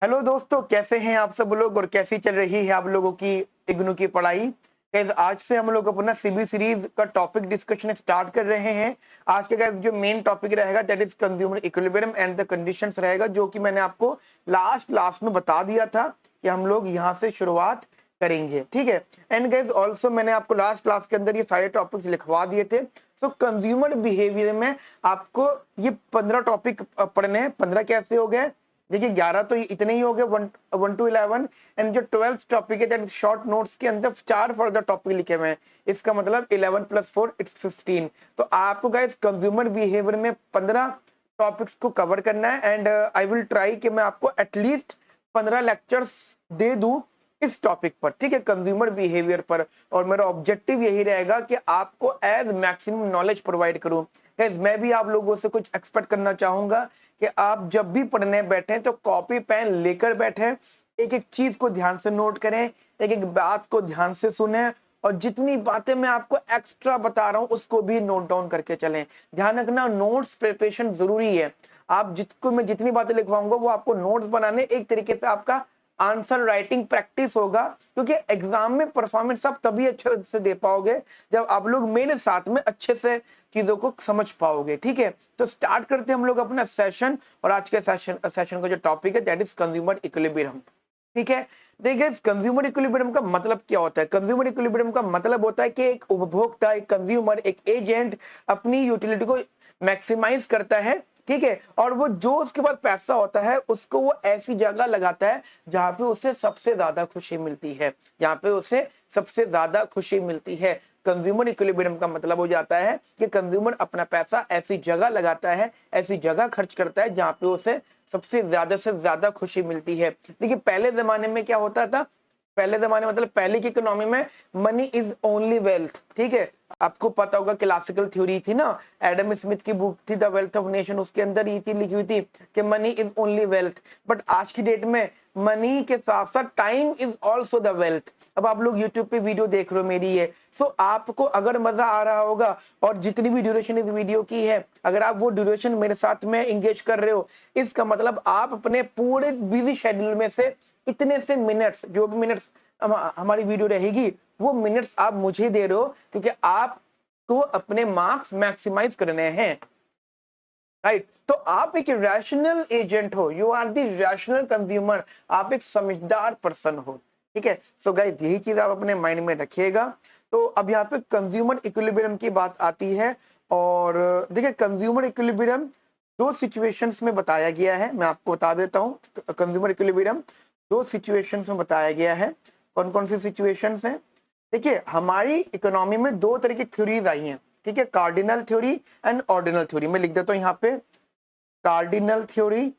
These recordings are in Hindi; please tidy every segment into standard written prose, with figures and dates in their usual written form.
हेलो दोस्तों, कैसे हैं आप सब लोग और कैसी चल रही है आप लोगों की इग्नू की पढ़ाई। गाइस आज से हम लोग अपना सीबी सीरीज का टॉपिक डिस्कशन स्टार्ट कर रहे हैं। आज का गाइस जो मेन टॉपिक रहेगा that is consumer equilibrium and the conditions रहेगा, जो कि मैंने आपको लास्ट क्लास में बता दिया था कि हम लोग यहाँ से शुरुआत करेंगे। ठीक है। एंड गाइस ऑल्सो मैंने आपको लास्ट क्लास के अंदर ये सारे टॉपिक्स लिखवा दिए थे। सो कंज्यूमर बिहेवियर में आपको ये 15 टॉपिक पढ़ने हैं। 15 कैसे हो गए? देखिए 11 तो इतने ही हो गए, 1 to 11। एंड जो 12th टॉपिक है दैट शॉर्ट नोट्स के अंदर 4 फर्दर टॉपिक लिखे हुए हैं। इसका मतलब 11 + 4 इट्स 15। तो आपको गाइस कंज्यूमर बिहेवियर में 15 टॉपिक्स को कवर करना है। एंड आई विल ट्राई कि मैं आपको एटलीस्ट 15 लेक्चर्स दे दूं इस टॉपिक पर, ठीक है, कंज्यूमर बिहेवियर पर। और मेरा ऑब्जेक्टिव यही रहेगा कि आपको एज मैक्सिमम नॉलेज प्रोवाइड करूं। गाइस मैं भी आप लोगों से कुछ एक्सपेक्ट करना चाहूंगा कि आप जब भी पढ़ने बैठे तो कॉपी पेन लेकर बैठे, एक एक चीज को ध्यान से नोट करें, एक एक बात को ध्यान से सुने, और जितनी बातें मैं आपको एक्स्ट्रा बता रहा हूं उसको भी नोट डाउन करके चलें। ध्यान रखना, नोट्स प्रिपरेशन जरूरी है। आप जितको मैं जितनी बातें लिखवाऊंगा वो आपको नोट्स बनाने, एक तरीके से आपका आंसर राइटिंग प्रैक्टिस होगा, क्योंकि एग्जाम में परफॉर्मेंस आप तभी अच्छे से दे पाओगे जब आप लोग मेरे साथ में अच्छे से चीजों को समझ पाओगे। ठीक है, तो स्टार्ट करते हैं हम लोग अपना सेशन। और आज के सेशन का जो टॉपिक है दैट इज कंज्यूमर इक्विलिब्रियम। ठीक है। देखिए कंज्यूमर इक्विलिब्रियम का मतलब क्या होता है? कंज्यूमर इक्विलिब्रियम का मतलब होता है कि एक उपभोक्ता, एक कंज्यूमर, एक एजेंट अपनी यूटिलिटी को मैक्सिमाइज करता है। ठीक है, और वो जो उसके पास पैसा होता है उसको वो ऐसी जगह लगाता है जहां पे उसे सबसे ज्यादा खुशी मिलती है, जहां पे उसे सबसे ज्यादा खुशी मिलती है। कंज्यूमर इक्विलिब्रियम का मतलब हो जाता है कि कंज्यूमर अपना पैसा ऐसी जगह लगाता है, ऐसी जगह खर्च करता है जहां पे उसे सबसे ज्यादा से ज्यादा खुशी मिलती है। देखिए पहले जमाने में क्या होता था, पहले जमाने मतलब पहले की इकोनॉमी में मनी इज ओनली वेल्थ। ठीक है, आपको पता होगा क्लासिकल थ्योरी थी ना, एडम स्मिथ की बुक थी द वेल्थ ऑफ नेशन, उसके अंदर ये चीज लिखी हुई थी कि money is only wealth. But आज की डेट में मनी के साथ साथ time is also the wealth. अब आप लोग यूट्यूब पे वीडियो देख रहे हो मेरी है, सो आपको अगर मजा आ रहा होगा और जितनी भी ड्यूरेशन इस वीडियो की है अगर आप वो ड्यूरेशन मेरे साथ में एंगेज कर रहे हो, इसका मतलब आप अपने पूरे बिजी शेड्यूल में से इतने से मिनट्स, जो भी मिनट्स हमारी वीडियो रहेगी वो मिनट्स आप मुझे दे रहे हो, क्योंकि आपको अपने मार्क्स मैक्सिमाइज करने हैं। राइट, तो आप एक रैशनल एजेंट हो, you are the rational consumer, आप एक समझदार पर्सन हो। ठीक है, सो गाइस यही चीज आप अपने माइंड में रखिएगा। तो अब यहाँ पे कंज्यूमर इक्विलिब्रियम की बात आती है। और देखिए कंज्यूमर इक्विलिब्रियम दो सिचुएशंस में बताया गया है, मैं आपको बता देता हूँ। कंज्यूमर इक्विलिब्रियम दो सिचुएशंस में बताया गया है। कौन कौन सी सिचुएशंस हैं? देखिए हमारी इकोनॉमी में दो तरह की थ्योरीज आई हैं। ठीक है, cardinal theory and ordinal theory. मैं लिख देता हूं यहाँ पे, cardinal theory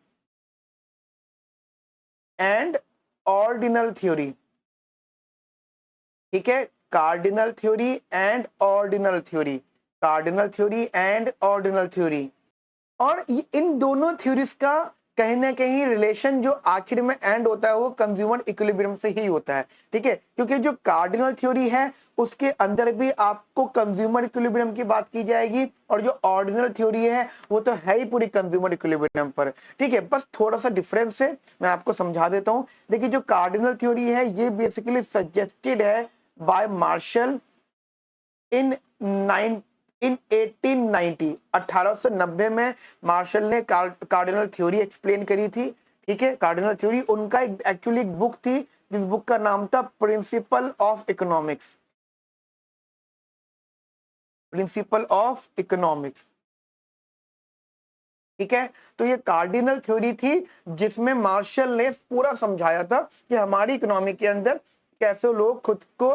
and ordinal theory. ठीक है, cardinal theory and ordinal theory, cardinal theory and ordinal theory. और इन दोनों थ्योरीज का कहीं ना कहीं रिलेशन जो आखिर में एंड होता है वो कंज्यूमर इक्विलिब्रियम से ही होता है। ठीक है, क्योंकि जो कार्डिनल थ्योरी है उसके अंदर भी आपको कंज्यूमर इक्विलिब्रियम की बात की जाएगी, और जो ऑर्डिनल थ्योरी है वो तो है ही पूरी कंज्यूमर इक्विलिब्रियम पर। ठीक है, बस थोड़ा सा डिफरेंस है, मैं आपको समझा देता हूं। देखिए जो कार्डिनल थ्योरी है ये बेसिकली सजेस्टेड है बाय मार्शल इन 1890, 1890 में मार्शल ने कार्डिनल थ्योरी एक्सप्लेन करी थी। ठीक है, कार्डिनल थ्योरी उनका एक्चुअली एक बुक थी जिस बुक का नाम था principle of economics, principle of economics. ठीक है, तो ये कार्डिनल थ्योरी थी जिसमें मार्शल ने पूरा समझाया था कि हमारी इकोनॉमी के अंदर कैसे लोग खुद को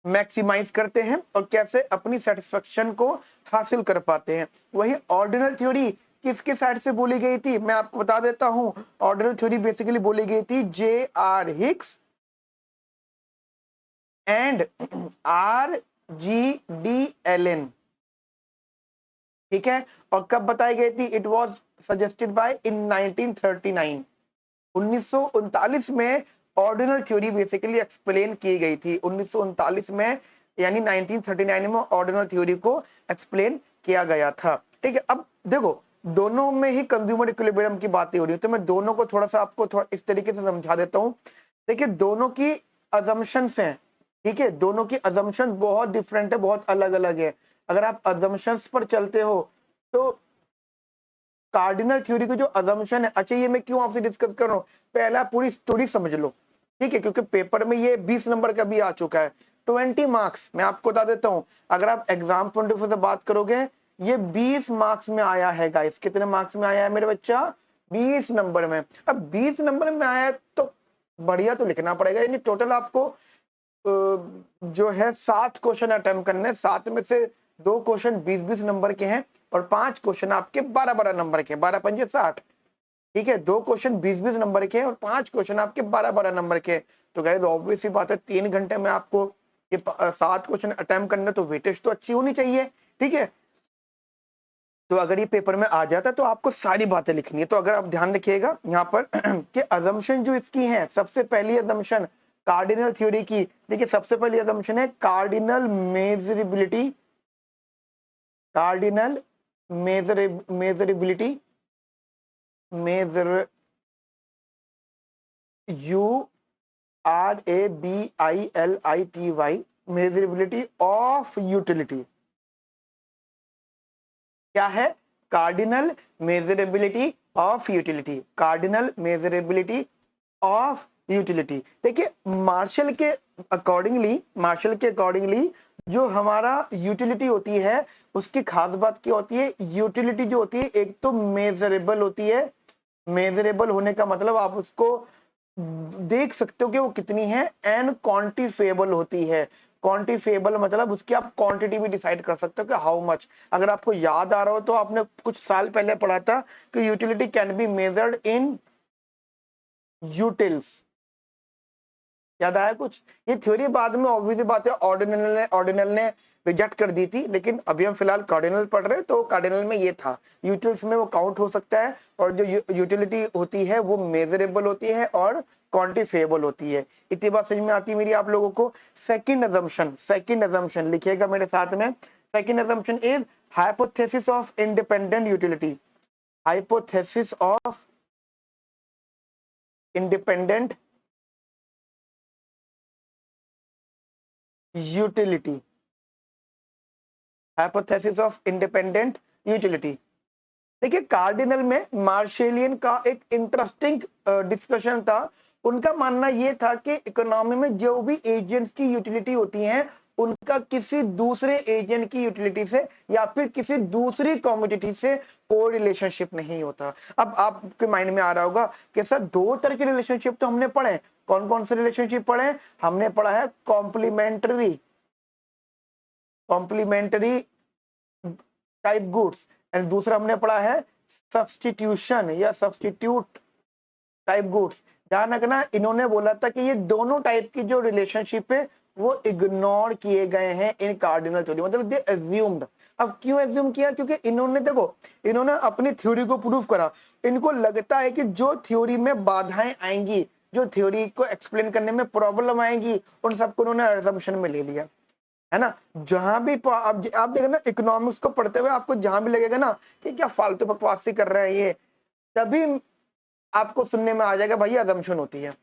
मैक्सिमाइज करते हैं और कैसे अपनी सेटिस्फेक्शन को हासिल कर पाते हैं। वही ऑर्डिनल थ्योरी किसके साइड से बोली गई थी मैं आपको बता देता हूं। ऑर्डिनल थ्योरी बेसिकली बोली गई थी J.R. Hicks and R.G.D. Allen. ठीक है, और कब बताई गई थी? It was suggested by in 1939, 1939 में ऑर्डिनल थ्योरी बेसिकली एक्सप्लेन की गई थी। 1939 में यानी 1939 में ऑर्डिनल थ्योरी को एक्सप्लेन किया गया था। ठीक है, अब देखो दोनों में ही कंज्यूमर इक्विलिब्रियम की बातें हो रही है, तो मैं दोनों को थोड़ा सा आपको थोड़ा इस तरीके से समझा देता हूं। देखिए दोनों की अजम्पशंस हैं, ठीक है, दोनों की अजम्पशंस बहुत डिफरेंट है, बहुत अलग अलग है। अगर आप अजम्पशंस पर चलते हो तो कार्डिनल थ्योरी की जो अजम्पशन है, अच्छा ये मैं क्यों आपसे डिस्कस कर रहा हूँ, पहला पूरी स्टोरी समझ लो, ठीक है, क्योंकि पेपर में ये 20 नंबर का भी आ चुका है, 20 मार्क्स मैं आपको बता देता हूं। अगर आप एग्जाम पॉइंट ऑफ व्यू से बात करोगे, ये 20 मार्क्स में आया है गाइस। कितने मार्क्स में आया है मेरे बच्चा? 20 नंबर में। अब 20 नंबर में आया है तो बढ़िया तो लिखना पड़ेगा, यानी टोटल आपको जो है 7 क्वेश्चन अटेम्प्ट करने, 7 में से 2 क्वेश्चन 20-20 नंबर के हैं और 5 क्वेश्चन आपके 12-12 नंबर के, 12 पंजे 60, ठीक है, 2 क्वेश्चन 20-20 नंबर के और 5 क्वेश्चन आपके 12-12 नंबर के। तो गाइस ऑब्वियस सी बात है 3 घंटे में आपको ये 7 क्वेश्चन अटेम्प्ट करने, तो वेटेज तो अच्छी होनी चाहिए, ठीक है। तो अगर ये पेपर में आ जाता है तो आपको सारी बातें लिखनी है। तो अगर आप ध्यान रखिएगा यहाँ पर कि अजम्पशन जो इसकी है, सबसे पहली अजम्पशन कार्डिनल थ्योरी की, देखिए सबसे पहली अजम्पशन है cardinal measurability, cardinal measurability, measurability URABILITY, measurability of utility. क्या है? Cardinal measurability of utility, cardinal measurability of utility. देखिए मार्शल के अकॉर्डिंगली, मार्शल के अकॉर्डिंगली जो हमारा यूटिलिटी होती है उसकी खास बात क्या होती है, यूटिलिटी जो होती है एक तो मेजरेबल होती है, मेजरेबल होने का मतलब आप उसको देख सकते हो कि वो कितनी है, एंड क्वांटिफेबल होती है। क्वांटिफेबल मतलब उसकी आप क्वांटिटी भी डिसाइड कर सकते हो कि हाउ मच। अगर आपको याद आ रहा हो तो आपने कुछ साल पहले पढ़ा था कि utility can be measured in utils, याद आया कुछ? ये थ्योरी बाद में ऑब्वियसली बात है ऑर्डिनल ने रिजेक्ट कर दी थी, लेकिन अभी हम फिलहाल कार्डिनल पढ़ रहे हैं, तो कार्डिनल में ये था, यूटिल्स में वो काउंट हो सकता है, और जो यूटिलिटी होती है वो मेजरेबल होती है और क्वांटिफेबल होती है। इतनी बात समझ में आती है मेरी आप लोगों को? सेकंड अजम्पशन लिखिएगा मेरे साथ में। Second assumption is hypothesis of independent utility, hypothesis of independent utility, hypothesis of independent utility. देखिए कार्डिनल में मार्शेलियन का एक इंटरेस्टिंग डिस्कशन था। उनका मानना यह था कि इकोनॉमी में जो भी एजेंट्स की यूटिलिटी होती हैं उनका किसी दूसरे एजेंट की यूटिलिटी से या फिर किसी दूसरी कमोडिटी से कोई रिलेशनशिप नहीं होता। अब आपके माइंड में आ रहा होगा कि सर 2 तरह के रिलेशनशिप तो हमने पढ़े, कौन कौन से रिलेशनशिप पढ़े? हमने पढ़ा है complementary, complementary type goods, and दूसरा हमने पढ़ा है सब्स्टिट्यूशन या सब्स्टिट्यूट टाइप गुड्स। ध्यान रखना इन्होंने बोला था कि ये दोनों टाइप की जो रिलेशनशिप है वो इग्नोर किए गए हैं इन कार्डिनल थ्योरी, मतलब दे एज्यूम्ड। अब क्यों एज्यूम किया? क्योंकि इन्होंने देखो, इन्होंने अपनी थ्योरी को प्रूव करा। इनको लगता है कि जो थ्योरी में बाधाएं आएंगी, जो थ्योरी को एक्सप्लेन करने में प्रॉब्लम आएंगी, उन सबको उन्होंने असम्पशन में ले लिया, है ना। जहां भी आप देखें ना इकोनॉमिक्स को पढ़ते हुए आपको जहां भी लगेगा ना कि क्या फालतू बकवासी कर रहे हैं ये, तभी आपको सुनने में आ जाएगा भाई अजम्पशन होती है,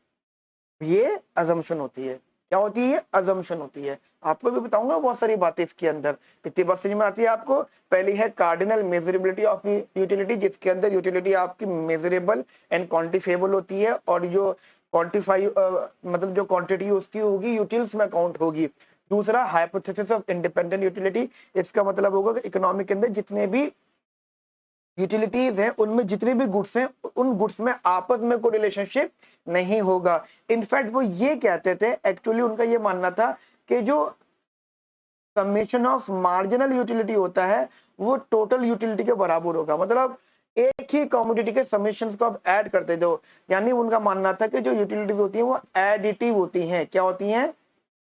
ये अजम्पशन होती है। क्या होती है? अजम्पशन होती है। आपको भी बताऊंगा बहुत सारी बातें इसके अंदर। कितनी बात समझ में आती है आपको? पहली है कार्डिनल मेजरेबिलिटी ऑफ यूटिलिटी, जिसके अंदर यूटिलिटी आपकी मेजरेबल एंड क्वांटिफेबल होती है, और जो क्वांटिफाई मतलब जो क्वांटिटी उसकी होगी यूटिल्स में काउंट होगी। दूसरा हाइपोथेसिस ऑफ इंडिपेंडेंट यूटिलिटी, इसका मतलब होगा कि इकोनॉमी के अंदर जितने भी यूटिलिटीज हैं उनमें जितने भी गुड्स हैं उन गुड्स में आपस में कोई रिलेशनशिप नहीं होगा। इनफैक्ट वो ये कहते थे, एक्चुअली उनका ये मानना था कि जो समेशन ऑफ मार्जिनल यूटिलिटी होता है वो टोटल यूटिलिटी के बराबर होगा, मतलब एक ही कमोडिटी के समेशंस को आप ऐड करते थे। यानी उनका मानना था कि जो यूटिलिटीज होती हैं वो एडिटिव होती हैं। क्या होती हैं?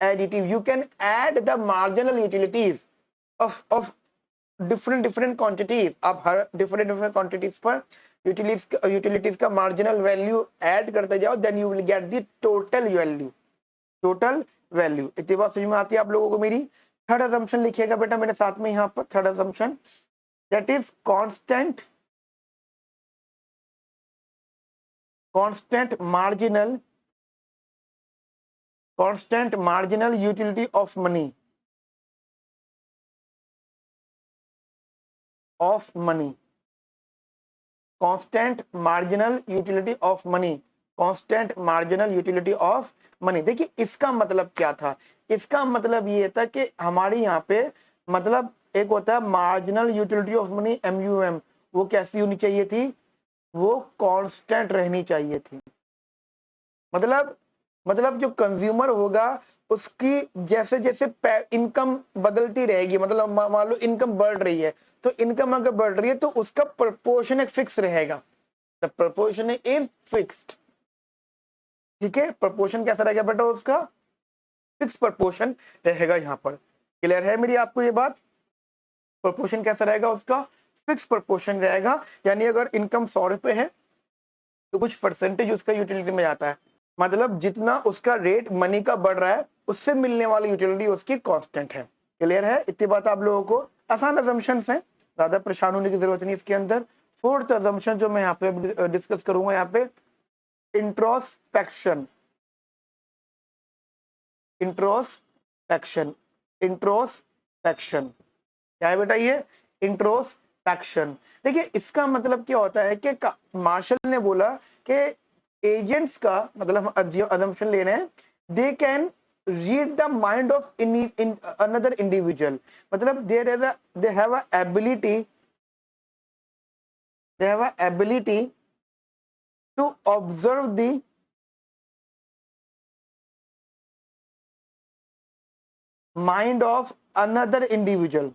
Additive. You can add the marginal utilities of different quantities. आप हर डिफरेंट क्वांटिटीज पर यूटिलिटीज का मार्जिनल वैल्यू ऐड करते जाओ, then you will get the total value, total value. इतनी बात समझ में आती है आप लोगों को मेरी? थर्ड असम्पशन लिखिएगा बेटा मेरे साथ में यहाँ पर, third assumption, that is constant constant marginal utility of money constant marginal utility of money constant marginal utility of money. देखिए इसका मतलब क्या था, इसका मतलब ये था कि हमारे यहाँ पे मतलब एक होता है marginal utility of money MUM, वो कैसी होनी चाहिए थी, वो कांस्टेंट रहनी चाहिए थी। मतलब जो कंज्यूमर होगा उसकी जैसे जैसे इनकम बदलती रहेगी, मतलब मान लो इनकम बढ़ रही है, तो इनकम अगर बढ़ रही है तो उसका प्रपोर्शन एक फिक्स रहेगा, द प्रपोर्शन इज फिक्स्ड। ठीक है, प्रपोर्शन कैसा रहेगा बेटा, उसका फिक्स प्रपोर्शन रहेगा। यहाँ पर क्लियर है मेरी आपको ये बात, प्रपोर्शन कैसा रहेगा, उसका फिक्स प्रपोर्शन रहेगा। यानी अगर इनकम 100 रुपए है तो कुछ परसेंटेज उसका यूटिलिटी में जाता है, मतलब जितना उसका रेट मनी का बढ़ रहा है उससे मिलने वाली यूटिलिटी उसकी कांस्टेंट है। क्लियर है, इतनी बात आप लोगों को, आसान अजम्पशंस हैं, ज्यादा परेशान होने की जरूरत नहीं इसके अंदर। फोर्थ अजम्पशन जो मैं यहाँ पे डिस्कस करूंगा, यहाँ पे इंट्रोस्पेक्शन। इंट्रोस्पेक्शन इंट्रोस्पेक्शन क्या है बेटा, ये इंट्रोस्पेक्शन। देखिए इसका मतलब क्या होता है कि मार्शल ने बोला कि एजेंट्स का मतलब हम अजम्पशन ले रहे हैं, they can read the mind of another individual, मतलब they have a ability to observe the mind of another individual.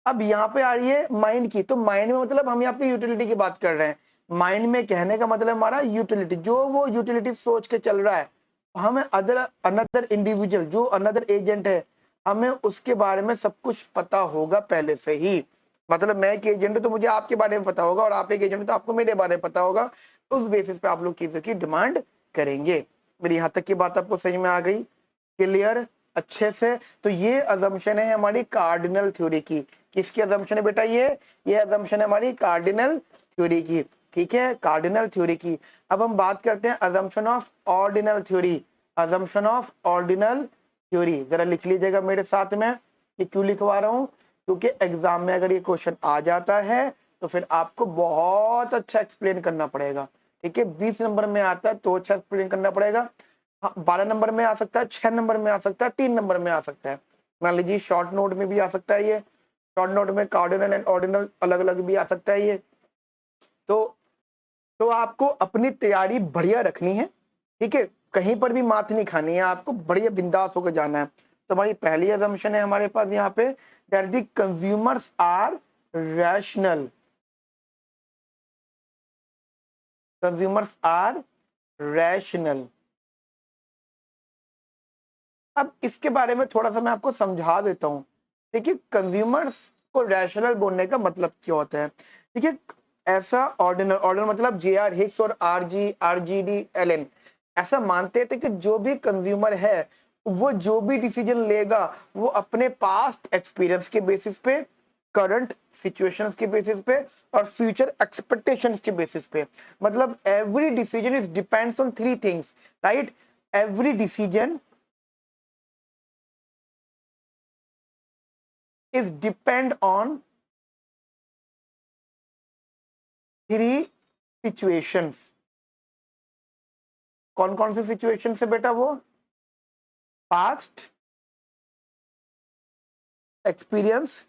अब यहाँ पे आ रही है माइंड की, तो माइंड में मतलब हम यहाँ पे यूटिलिटी की बात कर रहे हैं। माइंड में कहने का मतलब हमारा यूटिलिटी, जो वो यूटिलिटी सोच के चल रहा है, हमें अनदर इंडिविजुअल जो अनदर एजेंट है, हमें उसके बारे में सब कुछ पता होगा पहले से ही। मतलब मैं एक एजेंट हूं तो मुझे आपके बारे में पता होगा, और आप एक एजेंट तो आपको मेरे बारे में पता होगा। उस बेसिस पे आप लोग चीजों की डिमांड करेंगे। मेरी यहाँ तक की बात आपको समझ में आ गई, क्लियर अच्छे से। तो ये अजम्पशन है हमारी कार्डिनल थ्योरी की। किसकी अजम्पशन है बेटा, ये अजम्पशन है हमारी कार्डिनल थ्योरी की। ठीक है, कार्डिनल थ्योरी की। अब हम बात करते हैं assumption of ordinal theory. Assumption of ordinal theory जरा लिख लीजिएगा मेरे साथ में, ये क्यों लिखवा रहा हूं, क्योंकि एग्जाम में अगर ये क्वेश्चन आ जाता है तो फिर आपको बहुत अच्छा एक्सप्लेन करना पड़ेगा। ठीक है, 20 नंबर में आता है तो अच्छा एक्सप्लेन करना पड़ेगा। 12 नंबर में आ सकता है, 6 नंबर में आ सकता है, 3 नंबर में आ सकता है। मान लीजिए शॉर्ट नोट में भी आ सकता है, ये शॉर्ट नोट में कार्डिनल एंड ऑर्डिनल अलग अलग भी आ सकता है ये। तो आपको अपनी तैयारी बढ़िया रखनी है। ठीक है, कहीं पर भी मात नहीं खानी है, आपको बढ़िया बिंदास होकर जाना है। तो हमारी पहली अजम्पशन है हमारे पास यहाँ पे, that the consumers are rational. Consumers are rational. अब इसके बारे में थोड़ा सा मैं आपको समझा देता हूं। देखिए कंज्यूमर्स को रैशनल बोलने का मतलब क्या होता है। देखिए ऐसा ऑर्डिनल मतलब JR हिक्स और RGD-LN ऐसा मानते थे कि जो भी कंज्यूमर है वो जो भी डिसीजन लेगा वो अपने पास्ट एक्सपीरियंस के बेसिस पे, करंट सिचुएशंस के बेसिस पे और फ्यूचर एक्सपेक्टेशंस के बेसिस पे। मतलब every decision is depends on 3 things, right. Every decision is depend on 3 situations। कौन कौन से सिचुएशन से बेटा, वो past experience,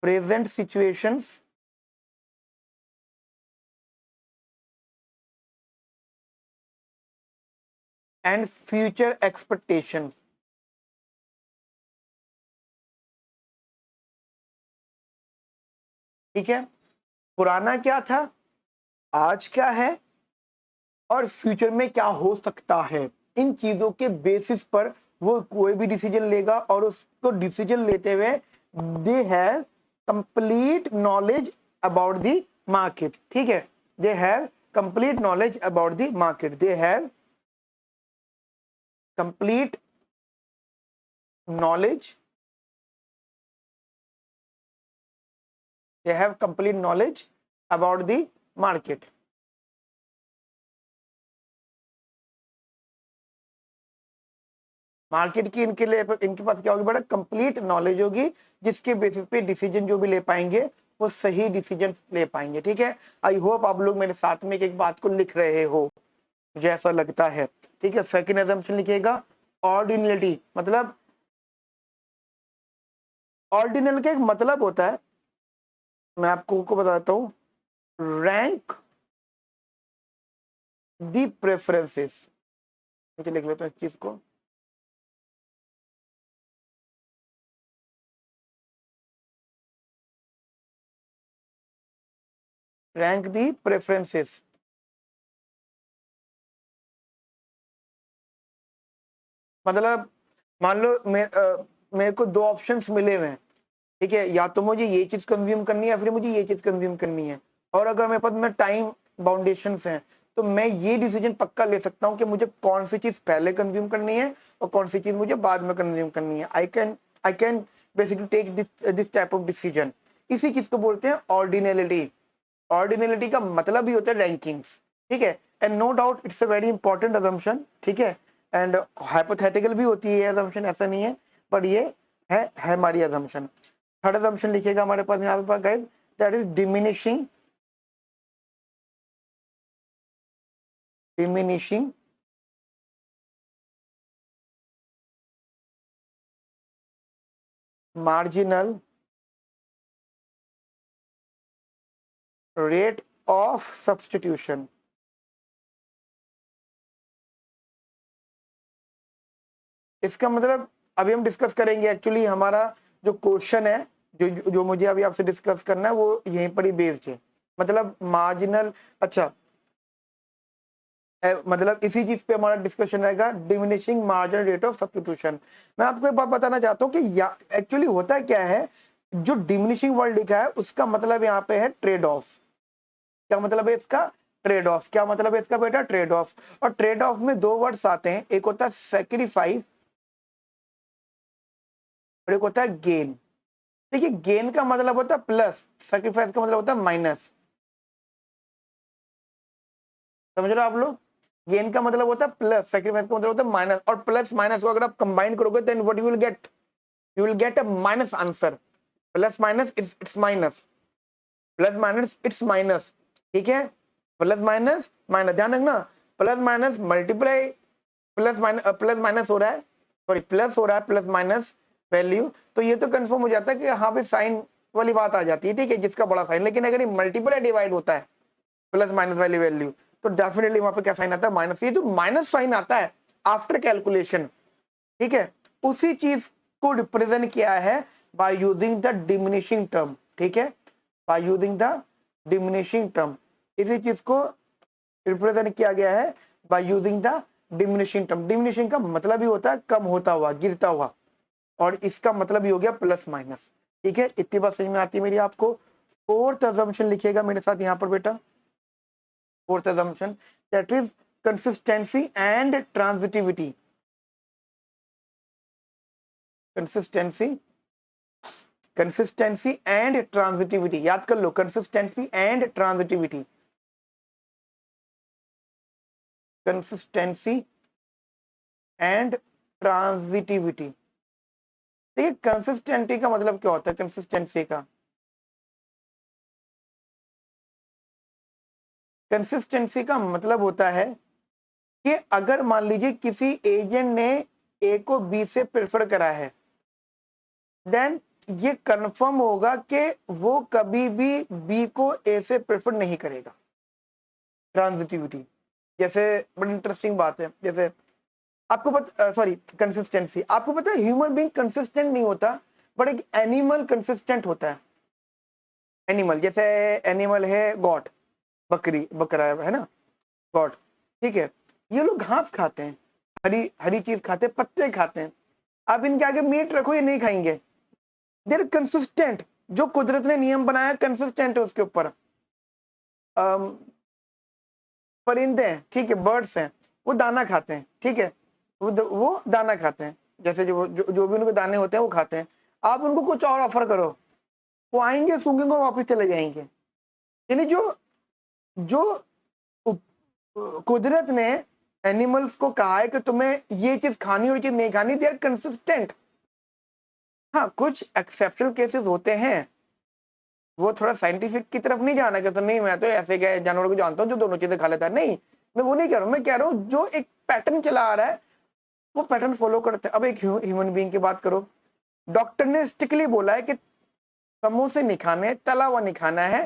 present situations and future expectations. ठीक है, पुराना क्या था, आज क्या है और फ्यूचर में क्या हो सकता है, इन चीजों के बेसिस पर वो कोई भी डिसीजन लेगा। और उसको डिसीजन लेते हुए they have complete knowledge about the market. ठीक है, they have complete knowledge about the market, they have complete knowledge they have complete knowledge about the market. Market की इनके पास क्या होगी बेटा, कंप्लीट नॉलेज होगी, जिसके बेसिस पे डिसीजन जो भी ले पाएंगे वो सही डिसीजन ले पाएंगे। ठीक है, आई होप आप लोग मेरे साथ में एक बात को लिख रहे हो, मुझे ऐसा लगता है। ठीक है, सेकंड अजम्पशन लिखिएगा, ऑर्डिनलिटी, मतलब ऑर्डिनल का एक मतलब होता है, मैं आपको बताता हूं, रैंक दी प्रेफरेंसेस। लिख लेता हूं इस चीज को, रैंक दी प्रेफरेंसेस। मतलब मान लो मेरे को दो ऑप्शंस मिले हुए हैं, ठीक है, या तो मुझे ये चीज कंज्यूम करनी है या फिर मुझे ये चीज कंज्यूम करनी है, और अगर मेरे पास में टाइम बाउंडेशंस हैं तो मैं ये डिसीजन पक्का ले सकता हूं कि मुझे कौन सी चीज पहले कंज्यूम करनी है और कौन सी चीज मुझे बाद में कंज्यूम करनी है। I can basically take this type of decision. इसी चीज को बोलते हैं ऑर्डिनलिटी। ऑर्डिनलिटी का मतलब ही होता है रैंकिंग्स। ठीक है, and no doubt it's a very important assumption. ठीक है, एंड हाइपोथेटिकल भी होती है अजम्पशन, ऐसा नहीं है, पर ये है हमारी अजम्पशन। थर्ड अजम्पशन लिखिएगा हमारे पास यहाँ पे guys, that is diminishing marginal rate of substitution. इसका मतलब अभी हम डिस्कस करेंगे, एक्चुअली हमारा जो क्वेश्चन है, जो मुझे अभी आपसे डिस्कस करना है वो यहीं पर ही बेस्ड है। मतलब मार्जिनल, अच्छा मतलब इसी चीज पे हमारा डिस्कशन रहेगा, diminishing marginal rate of substitution. मैं आपको एक बात बताना चाहता हूँ कि एक्चुअली होता क्या है, जो डिमिनिशिंग वर्ड लिखा है उसका मतलब यहाँ पे है ट्रेड ऑफ। क्या मतलब है इसका, ट्रेड ऑफ। क्या मतलब है इसका बेटा, ट्रेड ऑफ। और ट्रेड ऑफ में दो वर्ड्स आते हैं, एक होता है सेक्रीफाइस और एक होता है गेन। देखिए, गेन का मतलब होता है प्लस, सेक्रीफाइस का मतलब होता है माइनस। समझ रहे हो आप लोग, गेन का मतलब होता है प्लस, सेक्रीफाइस का मतलब होता है माइनस, और प्लस माइनस को अगर आप कंबाइन करोगे then what you will get, you will get a minus answer. Plus minus it's minus, plus minus it's minus. ठीक है, प्लस माइनस माइनस, ध्यान रखना, plus minus multiply, plus minus हो रहा है, सॉरी प्लस हो रहा है, प्लस माइनस वैल्यू, तो ये तो कंफर्म हो जाता है कि हाँ भाई साइन वाली बात आ जाती है। ठीक है, जिसका बड़ा साइन। लेकिन अगर ये मल्टीप्लाई डिवाइड होता है प्लस माइनस वाली वैल्यू, तो डेफिनेटली वहां पे क्या साइन आता है, माइनस। ये जो माइनस साइन आता है आफ्टर कैलकुलेशन, ठीक है, उसी चीज को रिप्रेजेंट किया है by using the diminishing term. ठीक है, by using the diminishing term, इसी चीज को रिप्रेजेंट किया गया है by using the diminishing term. Diminishing का मतलब ही होता है कम होता हुआ, गिरता हुआ, और इसका मतलब ही हो गया प्लस माइनस। ठीक है, इतनी बात समझ में आती है मेरी आपको। फोर्थ अजम्पशन लिखिएगा मेरे साथ यहाँ पर बेटा, fourth assumption, that is consistency and transitivity। consistency and transitivity, याद कर लो, consistency and transitivity, consistency and transitivity। देखिए, कंसिस्टेंसी का मतलब क्या होता है, कंसिस्टेंसी का, कंसिस्टेंसी का मतलब होता है कि अगर मान लीजिए किसी एजेंट ने ए को बी से प्रेफर करा है, देन ये कंफर्म होगा कि वो कभी भी बी को ए से प्रेफर नहीं करेगा। ट्रांजिटिविटी, जैसे बड़ी इंटरेस्टिंग बात है, जैसे आपको पता, सॉरी कंसिस्टेंसी, आपको पता है ह्यूमन बीइंग कंसिस्टेंट नहीं होता, बट एक एनिमल कंसिस्टेंट होता है। एनिमल, जैसे एनिमल है गॉट, बकरी, बकरा है ना, गॉट। ठीक है, ये लोग घास खाते हैं, हरी हरी चीज खाते हैं, पत्ते खाते हैं। अब इनके आगे मीट रखो, ये नहीं खाएंगे। देर कंसिस्टेंट, जो कुदरत ने नियम बनाया कंसिस्टेंट है उसके ऊपर। परिंदे हैं, ठीक है, बर्ड्स हैं, वो दाना खाते हैं। ठीक है, वो दाना खाते हैं, जैसे जो भी उनके दाने होते हैं वो खाते हैं। आप उनको कुछ और ऑफर करो, वो आएंगे, सूंघेंगे और वापस चले जाएंगे। यानी जो जो कुदरत ने एनिमल्स को कहा है कि तुम्हें ये चीज खानी और चीज नहीं खानी, दे आर कंसिस्टेंट। हाँ, कुछ एक्सेप्शनल केसेस होते हैं, वो थोड़ा साइंटिफिक की तरफ नहीं जाना कि नहीं मैं तो ऐसे गए जानवर को जानता हूँ जो दोनों चीजें खा लेता है, नहीं, मैं वो नहीं कह रहा हूँ। मैं कह रहा हूँ जो एक पैटर्न चला आ रहा है वो पैटर्न फॉलो करते हैं। अब एक ह्यूमन बीइंग की बात करो, डॉक्टर ने स्ट्रिक्टली बोला है कि समोसे नहीं खाने, तला हुआ नहीं खाना है,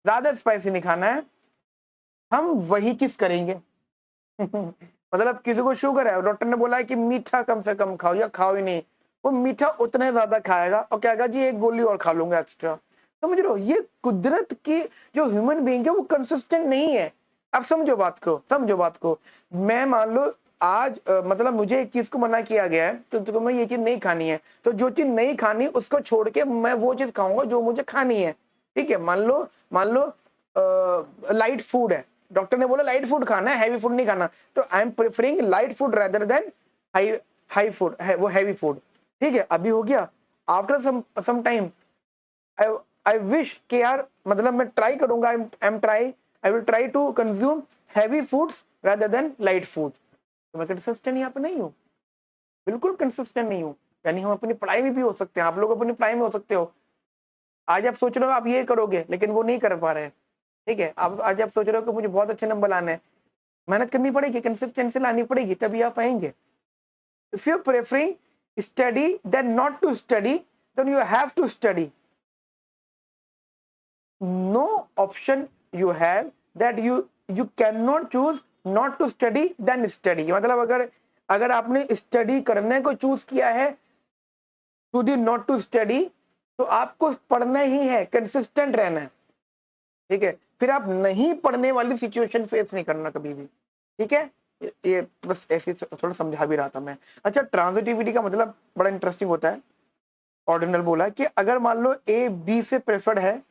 ज्यादा स्पाइसी नहीं खाना है, हम वही चीज करेंगे। मतलब किसी को शुगर है, डॉक्टर ने बोला है कि मीठा कम से कम खाओ या खाओ ही नहीं, वो मीठा उतना ही ज्यादा खाएगा और कहेगा जी एक गोली और खा लूंगा एक्स्ट्रा। समझ रहे हो, ये कुदरत की जो ह्यूमन बीइंग है वो कंसिस्टेंट नहीं है। अब समझो बात को, समझो बात को। मैं मान लो आज मतलब मुझे एक चीज को मना किया गया है तो तुम्हें ये चीज नहीं खानी है, तो जो चीज नहीं खानी उसको छोड़ के मैं वो चीज खाऊंगा जो मुझे खानी है। ठीक है, मान लो लाइट फूड है, डॉक्टर ने बोला लाइट फूड खाना है, हैवी फूड नहीं खाना, तो I am preferring light food rather than high high food है, वो हैवी फूड। ठीक है, अभी हो गया। After some time I wish कि यार मतलब मैं ट्राई करूंगा, I will try to consume heavy foods rather than light food. तो मैं कंसिस्टेंट यहाँ पे नहीं हूँ, बिल्कुल कंसिस्टेंट नहीं हूँ। यानी हम अपनी पढ़ाई में भी हो सकते हैं, आप लोग अपनी पढ़ाई में हो सकते हो। आज आप सोच रहे हो आप ये करोगे लेकिन वो नहीं कर पा रहे हैं। ठीक है, आप आज आप सोच रहे हो कि मुझे बहुत अच्छे नंबर लाने हैं, मेहनत करनी पड़ेगी, कंसिस्टेंसी लानी पड़ेगी, तभी आप आएंगे। If you preferring study then not to study, then you have to study. No option you have that you can not choose not to study then study. मतलब अगर आपने स्टडी करने को चूज किया है to the not to study, तो आपको पढ़ना ही है, कंसिस्टेंट रहना है। ठीक है, फिर आप नहीं पढ़ने वाली सिचुएशन फेस नहीं करना कभी भी। ठीक है, ये बस ऐसे थोड़ा समझा भी रहा था मैं। अच्छा, ट्रांजिटिविटी का मतलब बड़ा इंटरेस्टिंग होता है। ऑर्डिनल बोला कि अगर मान लो ए बी से प्रेफर्ड है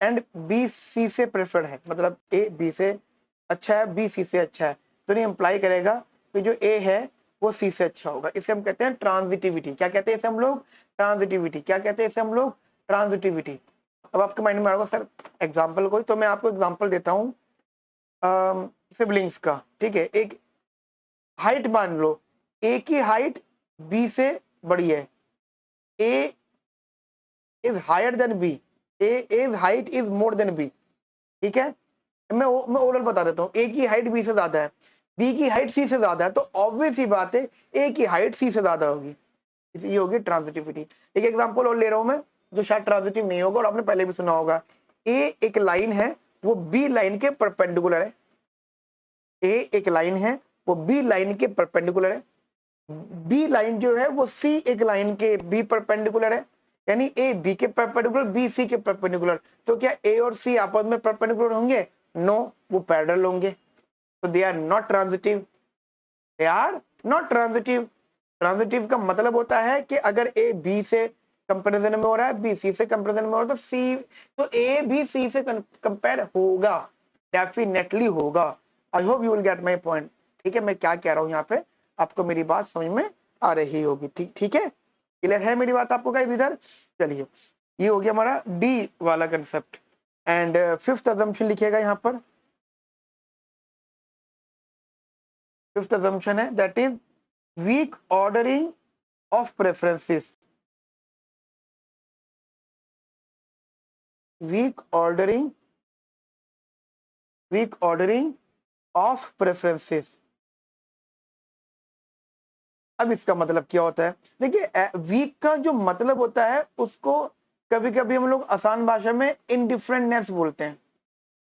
एंड बी सी से प्रेफर्ड है, मतलब ए बी से अच्छा है, बी सी से अच्छा है, तो नहीं इंप्लाई करेगा कि जो ए है वो सी से अच्छा होगा। इसे हम कहते हैं ट्रांजिटिविटी। क्या कहते हैं इसे हम लोग? ट्रांजिटिविटी। क्या कहते हैं इसे हम लोग? ट्रांजिटिविटी। अब आपके माइंड में आएगा सर एग्जाम्पल कोई, तो मैं आपको एग्जाम्पल देता हूँ सिबलिंग्स का। ठीक है, एक हाइट मान लो, ए की हाइट बी से बड़ी है, A is higher than B, A is height is more than B. ठीक है, मैं ओरल बता देता हूँ, ए की हाइट बी से ज्यादा है, बी की हाइट सी से ज्यादा है, तो ऑब्वियस ही बात है ए की हाइट सी से ज्यादा होगी। ये होगी ट्रांजिटिविटी। एक एग्जांपल और ले रहा हूं मैं जो शायद ट्रांजिटिव नहीं होगा और आपने पहले भी सुना होगा। ए एक लाइन है, वो बी लाइन के परपेंडिकुलर है। ए एक लाइन है, वो बी लाइन के परपेंडिकुलर है। बी लाइन जो है वो सी एक लाइन के बी परपेंडिकुलर है, यानी ए बी के परपेंडिकुलर, बी सी के परपेंडिकुलर। तो क्या ए और सी आपस में परपेंडिकुलर होंगे? नो, वो पैरेलल होंगे। तो they are not transitive, they are not transitive. Transitive का मतलब होता है कि अगर ए बी से कंपैरिजन में हो रहा है, बी सी से कंपैरिजन में हो रहा है, तो सी तो ए भी सी से कंपेयर होगा, डेफिनेटली होगा। I hope you will gate my point. ठीक है, मैं क्या कह रहा हूं यहाँ पे, आपको मेरी बात समझ में आ रही होगी। ठीक ठीक है, क्लियर है मेरी बात आपको गाइस इधर? चलिए, ये हो गया हमारा डी वाला कंसेप्ट। एंड फिफ्थ अजम्पशन लिखिएगा यहाँ पर। फिफ्थ अजम्पशन है that is weak ordering of preferences. Weak ordering of preferences. अब इसका मतलब क्या होता है? देखिए, वीक का जो मतलब होता है उसको कभी कभी हम लोग आसान भाषा में इनडिफरेंटनेस बोलते हैं।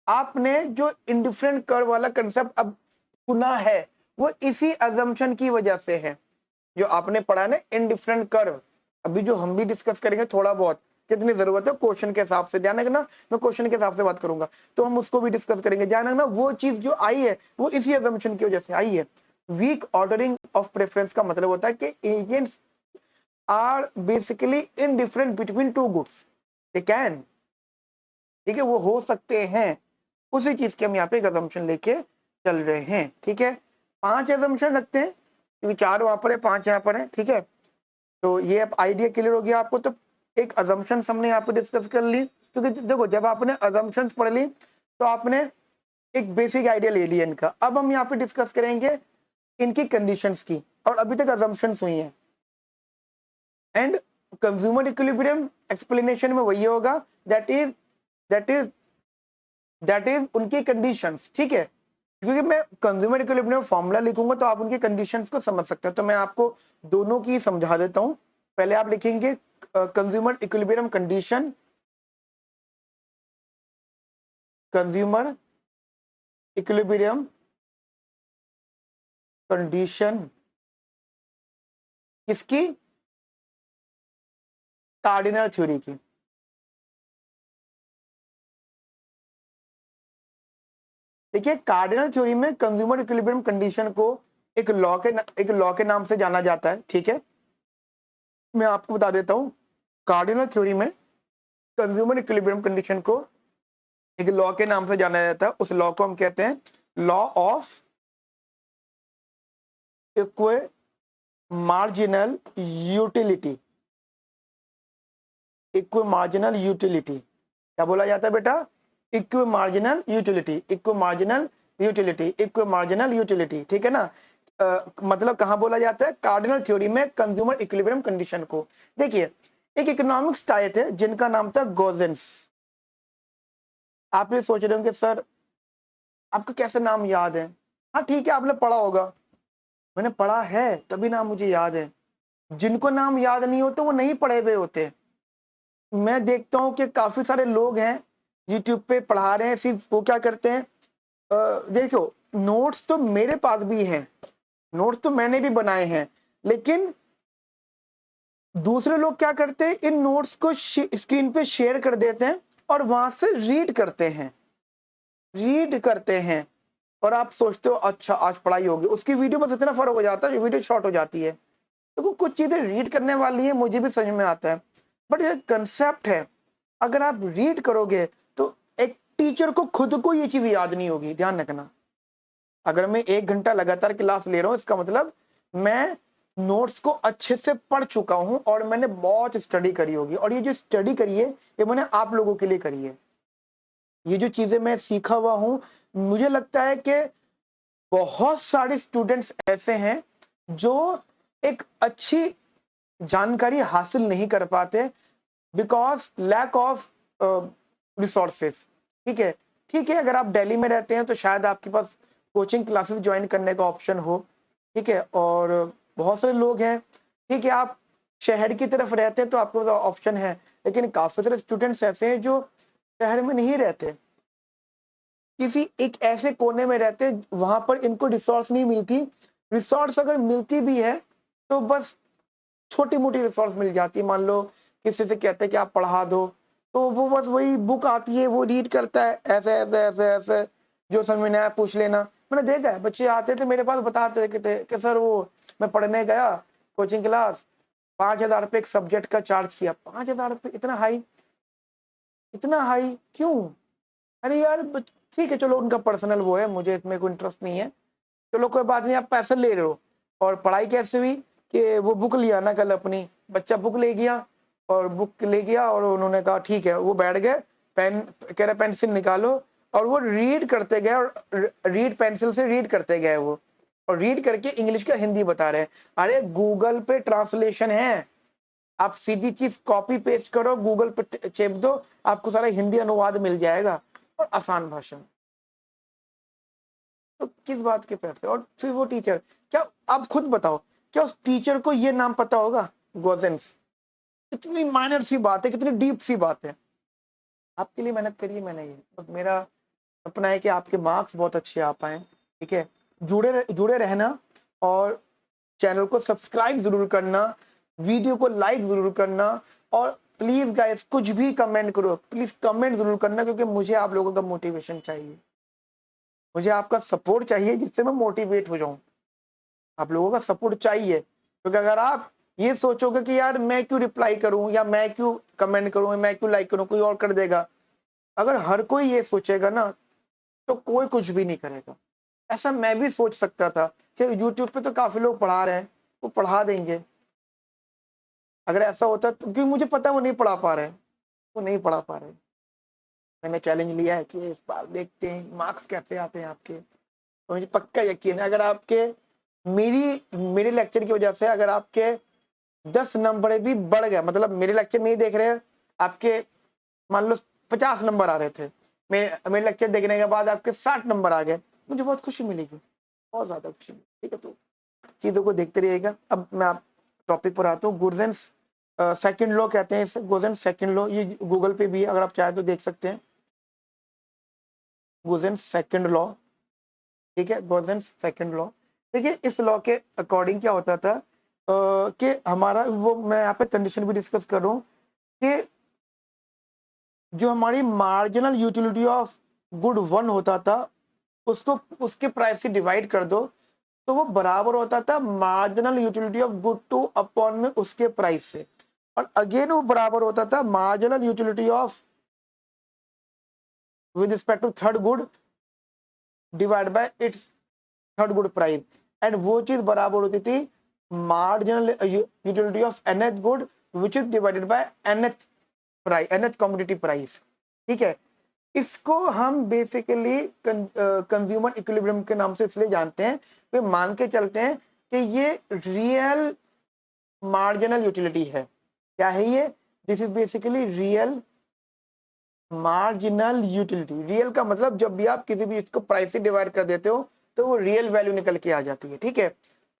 आपने जो इनडिफरेंट कर्व वाला कंसेप्ट अब सुना है वो इसी अजम्पशन की वजह से है जो आपने पढ़ा है ना, इनडिफरेंट कर्व। अभी जो हम भी डिस्कस करेंगे थोड़ा बहुत, कितनी जरूरत है क्वेश्चन के हिसाब से, ध्यान रखना मैं क्वेश्चन के हिसाब से बात करूंगा, तो हम उसको भी डिस्कस करेंगे। ध्यान रखना वो चीज जो आई है वो इसी अजम्पशन की वजह से आई है। वीक ऑर्डरिंग ऑफ प्रेफरेंस का मतलब होता है कि agents are basically indifferent between two goods. They can, ठीक है, वो हो सकते हैं। उसी चीज के हम यहाँ पे एक अजम्पशन लेके चल रहे हैं। ठीक है, 5 अजम्पशन रखते हैं क्योंकि 4 वहां पर है, 5 यहाँ पर है। ठीक है, तो ये अब आइडिया क्लियर हो गया आपको। तो एक अजम्पशंस हमने यहाँ पे डिस्कस कर ली, क्योंकि देखो जब आपने अजम्पशंस पढ़ ली तो आपने एक बेसिक आइडिया ले लिया इनका। अब हम यहाँ पे डिस्कस करेंगे इनकी कंडीशंस की, और अभी तक अजम्पशंस हुई हैं। एंड कंज्यूमर इक्विलिब्रियम एक्सप्लेनेशन में वही होगा, that is that is that is उनकी कंडीशंस, ठीक है। क्योंकि मैं कंज्यूमर इक्विलिब्रियम फॉर्मूला लिखूंगा तो आप उनकी कंडीशंस को समझ सकते हैं, तो मैं आपको दोनों की समझा देता हूं। पहले आप लिखेंगे consumer equilibrium condition, consumer equilibrium condition किसकी? कार्डिनल थ्योरी की। देखिए कार्डिनल थ्योरी में कंज्यूमर इक्विलिब्रियम कंडीशन को एक लॉ के नाम से जाना जाता है, ठीक है। मैं आपको बता देता हूं, कार्डिनल थ्योरी में कंज्यूमर इक्विलिब्रियम कंडीशन को एक लॉ के नाम से जाना जाता है। उस लॉ को हम कहते हैं law of equi marginal utility. Equi marginal utility क्या बोला जाता है बेटा? Equi marginal utility, equi marginal utility, equi marginal utility, ठीक है ना। मतलब कहां बोला जाता है? कार्डिनल थ्योरी में कंज्यूमर इक्विलिब्रियम कंडीशन को। देखिए एक इकोनॉमिक्स आए थे जिनका नाम था गोजेंस। आप ये सोच रहे होंगे सर आपका कैसे नाम याद है? हाँ ठीक है, आपने पढ़ा होगा। मैंने पढ़ा है तभी नाम मुझे याद है। जिनको नाम याद नहीं होते वो नहीं पढ़े हुए होते। मैं देखता हूं कि काफी सारे लोग हैं यूट्यूब पे पढ़ा रहे हैं, सिर्फ वो क्या करते हैं, देखो नोट्स तो मेरे पास भी हैं, नोट्स तो मैंने भी बनाए हैं, लेकिन दूसरे लोग क्या करते हैं, इन नोट्स को स्क्रीन पे शेयर कर देते हैं और वहां से रीड करते हैं। और आप सोचते हो अच्छा आज पढ़ाई होगी, उसकी वीडियो बस इतना फर्क हो जाता है, वीडियो शॉर्ट हो जाती है। तो कुछ चीजें रीड करने वाली है, मुझे भी समझ में आता है, बट ये कंसेप्ट है, अगर आप रीड करोगे तो एक टीचर को खुद को ये चीज याद नहीं होगी, ध्यान रखना। अगर मैं 1 घंटा लगातार क्लास ले रहा हूं, इसका मतलब मैं नोट्स को अच्छे से पढ़ चुका हूं और मैंने बहुत स्टडी करी होगी, और ये जो स्टडी करी है ये मैंने आप लोगों के लिए करी है। ये जो चीजें मैं सीखा हुआ हूं, मुझे लगता है कि बहुत सारे स्टूडेंट्स ऐसे हैं जो एक अच्छी जानकारी हासिल नहीं कर पाते बिकॉज लैक ऑफ रिसोर्सेस, ठीक है। ठीक है, अगर आप दिल्ली में रहते हैं तो शायद आपके पास कोचिंग क्लासेस ज्वाइन करने का ऑप्शन हो, ठीक है। और बहुत सारे लोग हैं, ठीक है, आप शहर की तरफ रहते हैं तो आपके पास ऑप्शन है, लेकिन काफी सारे स्टूडेंट्स ऐसे हैं जो शहर में नहीं रहते, किसी एक ऐसे कोने में रहते हैं वहां पर इनको रिसोर्स नहीं मिलती। रिसोर्स अगर मिलती भी है तो बस छोटी मोटी रिसोर्स मिल जाती है। मान लो किसी से कहते हैं कि आप पढ़ा दो, तो वो बस वही बुक आती है, वो रीड करता है, ऐसे ऐसे ऐसे ऐसे जो समझ में आया पूछ लेना। मैंने देखा है बच्चे आते थे मेरे पास, बताते थे कि सर वो मैं पढ़ने गया कोचिंग क्लास, 5,000 रुपये एक सब्जेक्ट का चार्ज किया। 5,000 रुपये इतना हाई, इतना हाई क्यों? अरे यार ठीक है चलो, उनका पर्सनल वो है, मुझे इसमें कोई इंटरेस्ट नहीं है, चलो कोई बात नहीं, आप पैसे ले रहे हो। और पढ़ाई कैसे हुई कि वो बुक लिया ना कल अपनी, बच्चा बुक ले गया, और बुक ले गया और उन्होंने कहा ठीक है, वो बैठ गए, पेन कह रहे पेंसिल निकालो, और वो रीड करते गए, और रीड पेंसिल से रीड करते गए वो, और रीड करके इंग्लिश का हिंदी बता रहे हैं। अरे गूगल पे ट्रांसलेशन है, आप सीधी चीज कॉपी पेस्ट करो, गूगल पे चेप दो, आपको सारा हिंदी अनुवाद मिल जाएगा और आसान भाषा में। तो किस बात के पैसे? और फिर वो टीचर, क्या आप खुद बताओ, क्या उस टीचर को ये नाम पता होगा? गोजेंस। कितनी माइनर सी बात है, कितनी डीप सी बात है। आपके लिए मेहनत करिए, मैंने ये बस मेरा सपना है कि आपके मार्क्स बहुत अच्छे आ पाए, ठीक है। जुड़े रहना, और चैनल को सब्सक्राइब जरूर करना, वीडियो को लाइक जरूर करना, और प्लीज गाइस कुछ भी कमेंट करो, प्लीज कमेंट जरूर करना, क्योंकि मुझे आप लोगों का मोटिवेशन चाहिए, मुझे आपका सपोर्ट चाहिए जिससे मैं मोटिवेट हो जाऊं। आप लोगों का सपोर्ट चाहिए, क्योंकि अगर आप ये सोचोगे कि यार मैं क्यों रिप्लाई करूं, या मैं क्यों कमेंट करूं, मैं क्यों लाइक करूं, कोई और कर देगा, अगर हर कोई ये सोचेगा ना तो कोई कुछ भी नहीं करेगा। ऐसा मैं भी सोच सकता था कि यूट्यूब पे तो काफी लोग पढ़ा रहे हैं, वो पढ़ा देंगे, अगर ऐसा होता तो क्योंकि मुझे पता है वो नहीं पढ़ा पा रहे हैं, वो नहीं पढ़ा पा रहे हैं। मैंने चैलेंज लिया है कि इस बार देखते हैं मार्क्स कैसे आते हैं आपके। तो मुझे पक्का यकीन है अगर आपके मेरी मेरे लेक्चर की वजह से अगर आपके 10 नंबर भी बढ़ गए, मतलब मेरे लेक्चर नहीं देख रहे, आपके मान लो 50 नंबर आ रहे थे, मेरे लेक्चर देखने के बाद आपके 60 नंबर आ गए, मुझे बहुत खुशी मिलेगी, बहुत ज्यादा खुशी मिलेगी। ठीक है, तो चीजों को देखते रहिएगा। अब मैं आप टॉपिक पर आता हूँ। गुरजेंस सेकंड लॉ कहते हैं इसे, गुरजेंस सेकंड लॉ। ये गूगल पे भी है, अगर आप चाहे तो देख सकते हैं, गुरजेंस सेकंड लॉ। ठीक है, गुरजेंस सेकंड लॉ। देखिए इस लॉ के अकॉर्डिंग क्या होता था कि हमारा वो, मैं यहाँ पे कंडीशन भी डिस्कस कर रहा हूँ कि जो हमारी मार्जिनल यूटिलिटी ऑफ गुड 1 होता था, उसको उसके प्राइस से डिवाइड कर दो तो वो बराबर होता था marginal utility of good 2 upon में उसके प्राइस से। और अगेन वो बराबर होता था marginal utility of with respect to third good divide by its third good price. And वो चीज बराबर होती थी marginal utility of nth good which is divided by nth price, nth commodity price. ठीक है, इसको हम बेसिकली कंज्यूमर इक्विलिब्रियम के नाम से इसलिए जानते हैं कि मान के चलते हैं कि ये रियल मार्जिनल यूटिलिटी है। क्या है ये? This is basically real marginal utility. Real का मतलब जब भी आप किसी भी इसको प्राइस से डिवाइड कर देते हो तो वो रियल वैल्यू निकल के आ जाती है। ठीक है,